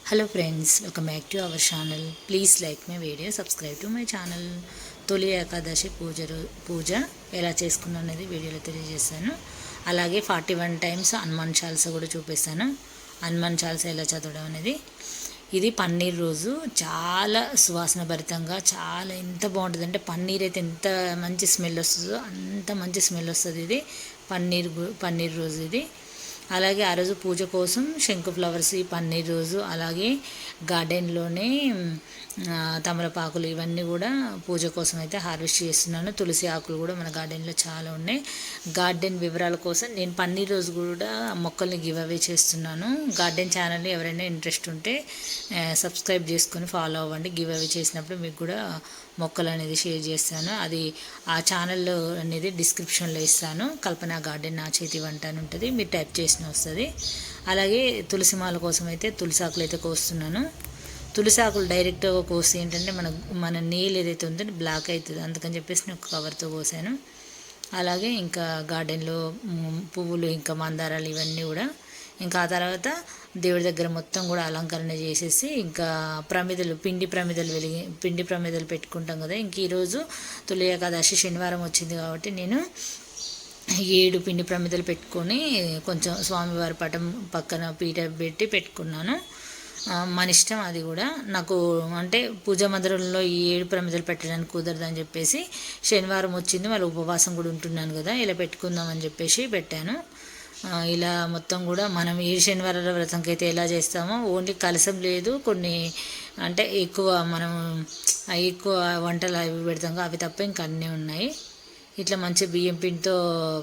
Hello friends, welcome back to our channel. Please like my video, subscribe to my channel. తొలి ఏకాదశి పూజ ఎలా చేసుకున్నా అనేది వీడియోలో తెలియజేస్తాను. అలాగే 41 టైమ్స్ హనుమాన్ చాలీసా కూడా చూపిస్తాను. హనుమాన్ చాలీసా ఎలా చదవడం అనేది. ఇది పన్నీర్ రోజు చాలా సువాసన భరితంగా చాలా ఎంత బాగుంటుంది అంటే పన్నీర్ అయితే ఎంత మంచి స్మెల్ వస్తుందో అంత మంచి స్మెల్ వస్తుంది. ఇది పన్నీర్ రోజు ఇది. అలాగే ఆ రోజు పూజ కోసం శంకు ఫ్లవర్స్ ఈ పన్నీర్ రోజు, అలాగే గార్డెన్లోనే తమలపాకులు ఇవన్నీ కూడా పూజ కోసం అయితే హార్వెస్ట్ చేస్తున్నాను. తులసి ఆకులు కూడా మన గార్డెన్లో చాలా ఉన్నాయి. గార్డెన్ వివరాల కోసం నేను పన్నీర్ రోజు కూడా మొక్కల్ని గివ్ అవే చేస్తున్నాను. గార్డెన్ ఛానల్ని ఎవరైనా ఇంట్రెస్ట్ ఉంటే సబ్స్క్రైబ్ చేసుకొని ఫాలో అవ్వండి. గివ్ అవే చేసినప్పుడు మీకు కూడా మొక్కలు అనేది షేర్ చేస్తాను. అది ఆ ఛానల్ అనేది డిస్క్రిప్షన్లో ఇస్తాను. కల్పన గార్డెన్ నా చేతి వంట అని ఉంటుంది, మీరు టైప్ చేసిన వస్తుంది. అలాగే తులసిమాల కోసం అయితే తులసి ఆకులు అయితే కోస్తున్నాను. తులసి ఆకులు డైరెక్ట్గా కోసి ఏంటంటే మన నీళ్ళు ఏదైతే ఉందో బ్లాక్ అవుతుంది, అందుకని చెప్పేసి నేను ఒక కవర్తో కోసాను. అలాగే ఇంకా గార్డెన్లో పువ్వులు ఇంకా మందారాలు ఇవన్నీ కూడా ఇంకా ఆ తర్వాత దేవుడి దగ్గర మొత్తం కూడా అలంకరణ చేసేసి ఇంకా పిండి ప్రమిదలు పెట్టుకుంటాం కదా. ఇంక ఈరోజు తొలి ఏకాదశి శనివారం వచ్చింది కాబట్టి నేను 7 పిండి ప్రమిదలు పెట్టుకొని కొంచెం స్వామివారి పటం పక్కన పీట పెట్టి పెట్టుకున్నాను. మన ఇష్టం అది కూడా. నాకు అంటే పూజా మందిరంలో ఈ 7 ప్రమిదలు పెట్టడానికి కుదరదని చెప్పేసి శనివారం వచ్చింది, మళ్ళీ ఉపవాసం కూడా ఉంటున్నాను కదా, ఇలా పెట్టుకుందామని చెప్పేసి పెట్టాను. ఇలా మొత్తం కూడా మనం ఏ శనివారాల వ్రతంకి అయితే ఎలా చేస్తామో ఓన్లీ కలసం లేదు, కొన్ని అంటే ఎక్కువ వంటలు అవి పెడతాం అవి తప్ప ఇంకా అన్నీ ఉన్నాయి. ఇట్లా మంచి బియ్యం పిండితో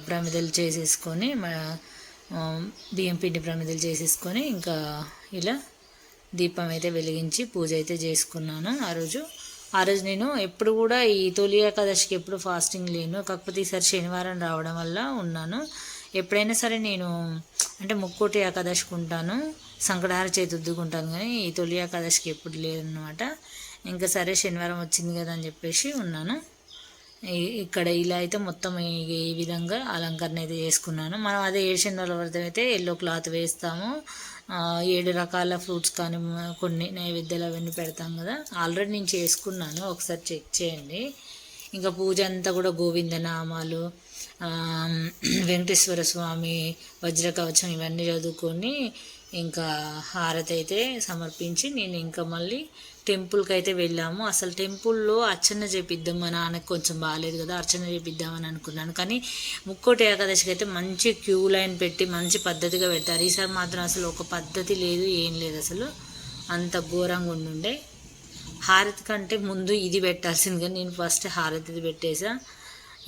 ప్రమిదలు చేసేసుకొని ఇంకా ఇలా దీపం అయితే వెలిగించి పూజ అయితే చేసుకున్నాను. ఆ రోజు నేను ఎప్పుడు కూడా ఈ తొలి ఏకాదశికి ఎప్పుడు ఫాస్టింగ్ లేను, కాకపోతే ఈసారి శనివారం రావడం వల్ల ఉన్నాను. ఎప్పుడైనా సరే నేను అంటే ముక్కోటి ఏకాదశికి ఉంటాను, సంకటహార చతుర్థికి ఉంటాను, కానీ ఈ తొలి ఏకాదశికి ఎప్పుడు లేదన్నమాట. ఇంకా సరే శనివారం వచ్చింది కదా అని చెప్పేసి ఉన్నాను. ఇక్కడ ఇలా అయితే మొత్తం ఈ విధంగా అలంకరణ అయితే చేసుకున్నాను. మనం అదే 7 శనివారాల వ్రతం అయితే ఎల్లో క్లాత్ వేస్తాము, 7 రకాల ఫ్రూట్స్ కానీ కొన్ని నైవేద్యాలు అవన్నీ పెడతాం కదా. ఆల్రెడీ నేను చేసుకున్నాను, ఒకసారి చెక్ చేయండి. ఇంకా పూజ అంతా కూడా గోవిందనామాలు, వెంకటేశ్వర స్వామి వజ్ర కవచం ఇవన్నీ చదువుకొని ఇంకా హారతి అయితే సమర్పించి నేను ఇంకా మళ్ళీ టెంపుల్కి అయితే వెళ్ళాము. అసలు టెంపుల్లో అర్చన చేపిద్దాం, మా నాన్నకి కొంచెం బాగాలేదు కదా, అర్చన చేపిద్దామని అనుకున్నాను. కానీ ముక్కోటి ఏకాదశికి అయితే మంచి క్యూ లైన్ పెట్టి మంచి పద్ధతిగా పెడతారు. ఈసారి మాత్రం అసలు ఒక పద్ధతి లేదు, ఏం లేదు, అసలు అంత ఘోరంగా ఉండుండే. హారతి కంటే ముందు ఇది పెట్టాల్సింది కానీ నేను ఫస్ట్ హారతిది పెట్టేసా.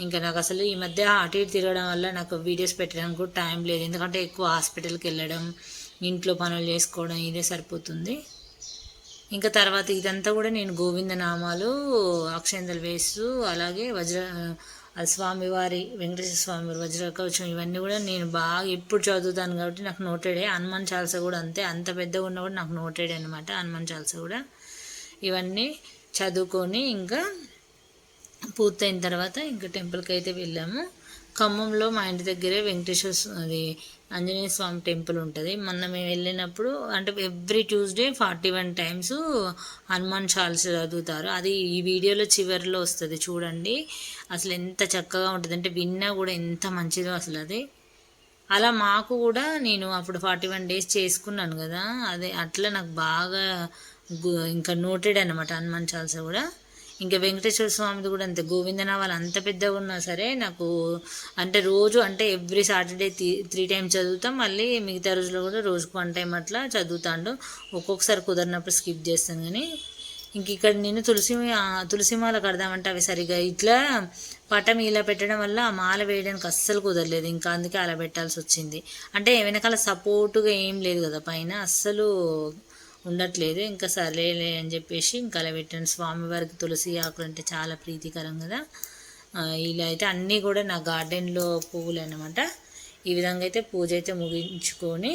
ఇంకా నాకు అసలు ఈ మధ్య అటు ఇటు తిరగడం వల్ల నాకు వీడియోస్ పెట్టడానికి కూడా టైం లేదు, ఎందుకంటే ఎక్కువ హాస్పిటల్కి వెళ్ళడం, ఇంట్లో పనులు చేసుకోవడం ఇదే సరిపోతుంది. ఇంకా తర్వాత ఇదంతా కూడా నేను గోవిందనామాలు అక్షంతలు వేస్తూ అలాగే స్వామివారి వెంకటేశ్వర స్వామివారి వజ్ర కవచం ఇవన్నీ కూడా నేను బాగా ఎప్పుడు చదువుతాను కాబట్టి నాకు నోటెడే. హనుమాన్ చాలీసా కూడా అంతే, అంత పెద్దగా ఉన్నా కూడా నాకు నోటెడ్ అనమాట హనుమాన్ చాలీసా కూడా. ఇవన్నీ చదువుకొని ఇంకా పూర్తయిన తర్వాత ఇంకా టెంపుల్కి అయితే వెళ్ళాము. ఖమ్మంలో మా ఇంటి దగ్గరే ఆంజనేయ స్వామి టెంపుల్ ఉంటుంది. మొన్న మేము వెళ్ళినప్పుడు అంటే every Tuesday 41 times Hanuman Chalisa చదువుతారు. అది ఈ వీడియోలో చివరిలో వస్తుంది చూడండి. అసలు ఎంత చక్కగా ఉంటుంది అంటే విన్నా కూడా ఎంత మంచిదో అసలు అది. అలా మాకు కూడా నేను అప్పుడు 41 డేస్ చేసుకున్నాను కదా, అదే అట్లా నాకు బాగా ఇంకా నోటెడ్ అనమాట హనుమాన్ చాలీసా కూడా. ఇంకా వెంకటేశ్వర స్వామిది కూడా అంతే, గోవిందనామాలు అంత పెద్దగా ఉన్నా సరే నాకు అంటే రోజు అంటే ఎవ్రీ సాటర్డే 3 టైమ్స్ చదువుతాం, మళ్ళీ మిగతా రోజులో కూడా రోజుకు 1 టైం అట్లా చదువుతాడు. ఒక్కొక్కసారి కుదరినప్పుడు స్కిప్ చేస్తాను. కానీ ఇంక ఇక్కడ నేను తులసిమాల కడదామంటే అవి సరిగా ఇట్లా పటం ఇలా పెట్టడం వల్ల ఆ మాల వేయడానికి అస్సలు కుదరలేదు, ఇంకా అందుకే అలా పెట్టాల్సి వచ్చింది. అంటే వెనకాల సపోర్టుగా ఏం లేదు కదా, పైన అస్సలు ఉండట్లేదు. ఇంకా సరేలే అని చెప్పేసి ఇంకా అలా పెట్టాను. స్వామివారికి తులసి ఆకులు అంటే చాలా ప్రీతికరం కదా. ఇలా అయితే అన్నీ కూడా నా గార్డెన్లో పువ్వులు అన్నమాట. ఈ విధంగా అయితే పూజ అయితే ముగించుకొని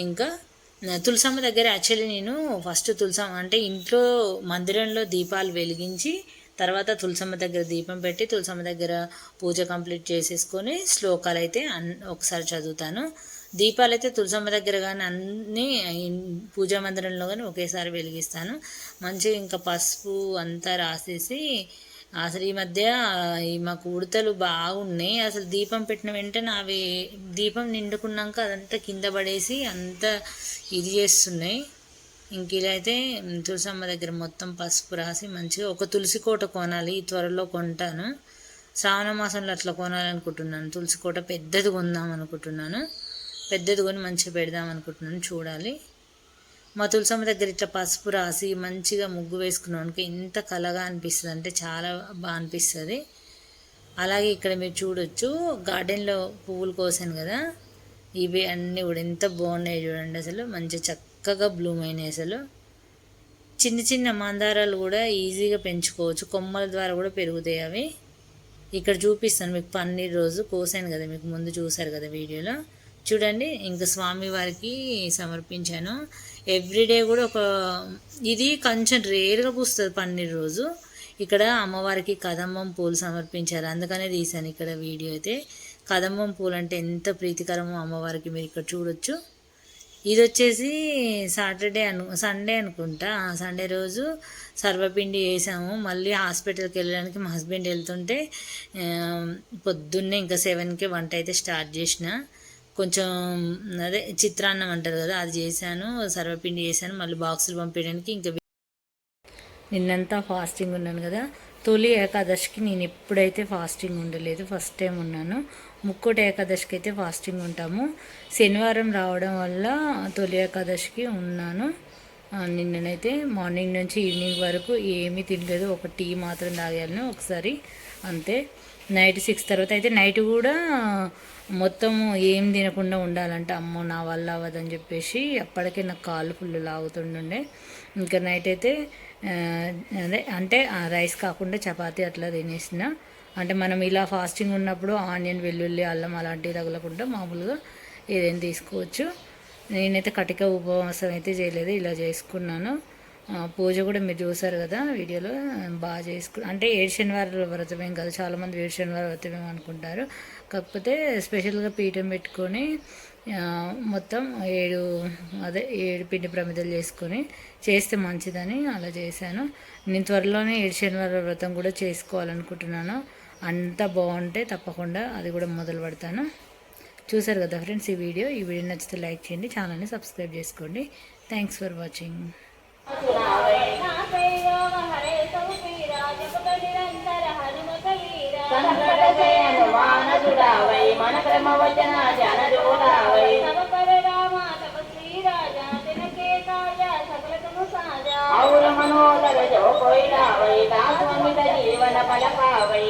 ఇంకా తులసమ్మ దగ్గర యాక్చువల్లీ నేను ఫస్ట్ తులసమ్మ అంటే ఇంట్లో మందిరంలో దీపాలు వెలిగించి తర్వాత తులసమ్మ దగ్గర దీపం పెట్టి తులసమ్మ దగ్గర పూజ కంప్లీట్ చేసేసుకొని శ్లోకాలు అయితే ఒకసారి చదువుతాను. దీపాలు అయితే తులసమ్మ దగ్గర కానీ అన్నీ పూజా మందిరంలో కానీ ఒకేసారి వెలిగిస్తాను. మంచిగా ఇంకా పసుపు అంతా రాసేసి అసలు ఈ మధ్య మాకు ఉడతలు బాగున్నాయి. అసలు దీపం పెట్టిన వెంటనే అవి దీపం నిండుకున్నాక అదంతా కింద పడేసి అంతా ఇది చేస్తున్నాయి. ఇంక ఇలా అయితే తులసమ్మ దగ్గర మొత్తం పసుపు రాసి మంచిగా ఒక తులసి కోట కొనాలి, త్వరలో కొంటాను. శ్రావణ మాసంలో అట్లా కొనాలనుకుంటున్నాను. తులసి కోట పెద్దది కొందాం అనుకుంటున్నాను. పెద్దది కొని మంచిగా పెడదాం అనుకుంటున్నాను, చూడాలి. మా తులసమ్మ దగ్గర ఇట్లా పసుపు రాసి మంచిగా ముగ్గు వేసుకున్నానికి ఎంత కళగా అనిపిస్తుంది అంటే చాలా బాగా అనిపిస్తుంది. అలాగే ఇక్కడ మీరు చూడొచ్చు గార్డెన్లో పువ్వులు కోసాను కదా, ఇవి అన్నీ కూడా ఎంత బాగున్నాయి చూడండి. అసలు మంచిగా చక్కగా బ్లూమ్ అయినాయి. అసలు చిన్న చిన్న మందారాలు కూడా ఈజీగా పెంచుకోవచ్చు, కొమ్మల ద్వారా కూడా పెరుగుతాయి అవి. ఇక్కడ చూపిస్తాను మీకు పన్నీర్ రోజు కోసాను కదా, మీకు ముందు చూసారు కదా వీడియోలో. చూడండి ఇంకా స్వామివారికి సమర్పించాను. ఎవ్రీడే కూడా ఇది కొంచెం రేర్గా పూస్తుంది పన్నీర్ రోజు. ఇక్కడ అమ్మవారికి కదంబం పూలు సమర్పించారు, అందుకనే తీశాను ఇక్కడ వీడియో అయితే. కదంబం పూలు అంటే ఎంత ప్రీతికరమో అమ్మవారికి మీరు ఇక్కడ చూడొచ్చు. ఇది వచ్చేసి సండే అనుకుంటా. సండే రోజు సర్వపిండి వేసాము. మళ్ళీ హాస్పిటల్కి వెళ్ళడానికి మా హస్బెండ్ వెళ్తుంటే పొద్దున్నే ఇంకా 7కి వంట అయితే స్టార్ట్ చేసిన. కొంచెం అదే చిత్రాన్నం అంటారు కదా, అది చేశాను, సర్వపిండి చేశాను. మళ్ళీ బాక్సులు పంపించడానికి ఇంకా నిన్నంతా ఫాస్టింగ్ ఉన్నాను కదా. తొలి ఏకాదశికి నేను ఎప్పుడైతే ఫాస్టింగ్ ఉండలేదు, ఫస్ట్ టైం ఉన్నాను. ముక్కోటి ఏకాదశికి అయితే ఫాస్టింగ్ ఉంటాము. శనివారం రావడం వల్ల తొలి ఏకాదశికి ఉన్నాను. నిన్ననైతే మార్నింగ్ నుంచి ఈవినింగ్ వరకు ఏమీ తినలేదు, ఒక టీ మాత్రం తాగాను ఒకసారి అంతే. నైట్ 6 తర్వాత అయితే నైట్ కూడా మొత్తం ఏం తినకుండా ఉండాలంటే అమ్మో నా వల్ల అవ్వదని చెప్పేసి అప్పటికే నాకు కాళ్ళు ఫుల్ లాగుతుండే. ఇంకా నైట్ అయితే అదే అంటే రైస్ కాకుండా చపాతీ అట్లా తినేసిన. అంటే మనం ఇలా ఫాస్టింగ్ ఉన్నప్పుడు ఆనియన్, వెల్లుల్లి, అల్లం అలాంటివి తగలకుండా మామూలుగా ఏదైనా తీసుకోవచ్చు. నేనైతే కటిక ఉపవాసం అయితే చేయలేదు, ఇలా చేసుకున్నాను. పూజ కూడా మీరు చూసారు కదా వీడియోలో, బాగా అంటే 7 శనివారాల వ్రతమేం కాదు, చాలామంది 7 శనివారం వ్రతమేం అనుకుంటారు. కాకపోతే స్పెషల్గా పీఠం పెట్టుకొని మొత్తం 7 పిండి ప్రమిదలు చేసుకొని చేస్తే మంచిదని అలా చేశాను. నేను త్వరలోనే 7 శనివారాల వ్రతం కూడా చేసుకోవాలనుకుంటున్నాను. అంత బాగుంటే తప్పకుండా అది కూడా మొదలు పెడతాను. చూసారు కదా ఫ్రెండ్స్ ఈ వీడియో నచ్చితే లైక్ చేయండి, ఛానల్ని సబ్స్క్రైబ్ చేసుకోండి. Thanks for watching. मनोदर जो कोई लावै दास जीवन फल पावै।